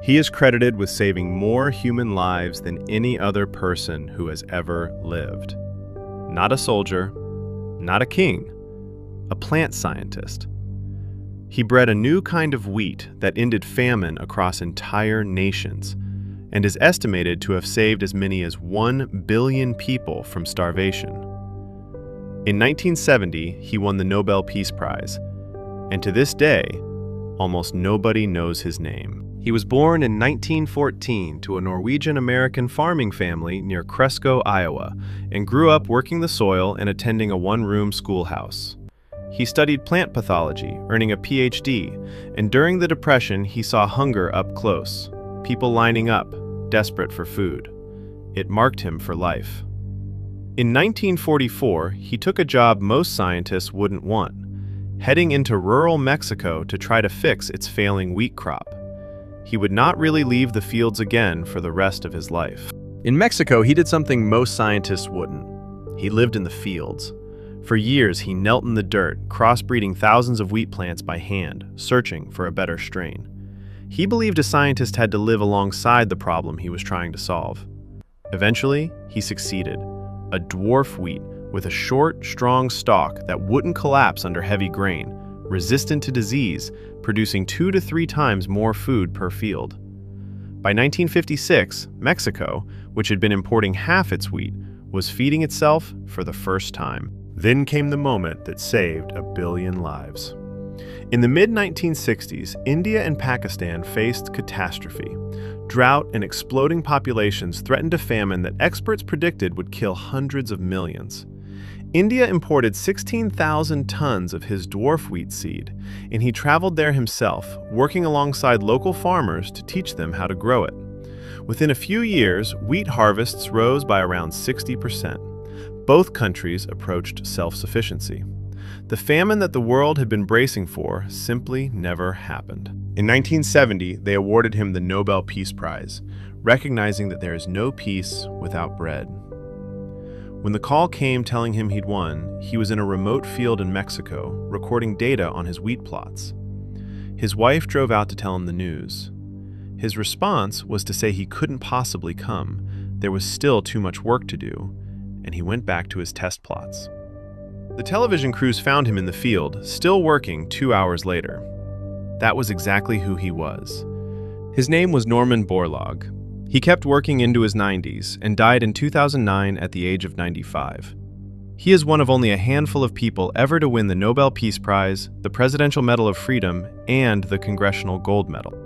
He is credited with saving more human lives than any other person who has ever lived. Not a soldier, not a king, a plant scientist. He bred a new kind of wheat that ended famine across entire nations and is estimated to have saved as many as 1 billion people from starvation. In 1970, he won the Nobel Peace Prize, and to this day, almost nobody knows his name. He was born in 1914 to a Norwegian-American farming family near Cresco, Iowa, and grew up working the soil and attending a one-room schoolhouse. He studied plant pathology, earning a PhD, and during the Depression, he saw hunger up close, people lining up, desperate for food. It marked him for life. In 1944, he took a job most scientists wouldn't want, heading into rural Mexico to try to fix its failing wheat crop. He would not really leave the fields again for the rest of his life. In Mexico, he did something most scientists wouldn't. He lived in the fields. For years, he knelt in the dirt, crossbreeding thousands of wheat plants by hand, searching for a better strain. He believed a scientist had to live alongside the problem he was trying to solve. Eventually, he succeeded. A dwarf wheat with a short, strong stalk that wouldn't collapse under heavy grain, resistant to disease, producing 2 to 3 times more food per field. By 1956, Mexico, which had been importing half its wheat, was feeding itself for the first time. Then came the moment that saved 1 billion lives. In the mid-1960s, India and Pakistan faced catastrophe. Drought and exploding populations threatened a famine that experts predicted would kill hundreds of millions. India imported 16,000 tons of his dwarf wheat seed, and he traveled there himself, working alongside local farmers to teach them how to grow it. Within a few years, wheat harvests rose by around 60%. Both countries approached self-sufficiency. The famine that the world had been bracing for simply never happened. In 1970, they awarded him the Nobel Peace Prize, recognizing that there is no peace without bread. When the call came telling him he'd won, he was in a remote field in Mexico, recording data on his wheat plots. His wife drove out to tell him the news. His response was to say he couldn't possibly come, there was still too much work to do, and he went back to his test plots. The television crews found him in the field, still working 2 hours later. That was exactly who he was. His name was Norman Borlaug. He kept working into his 90s and died in 2009 at the age of 95. He is one of only a handful of people ever to win the Nobel Peace Prize, the Presidential Medal of Freedom, and the Congressional Gold Medal.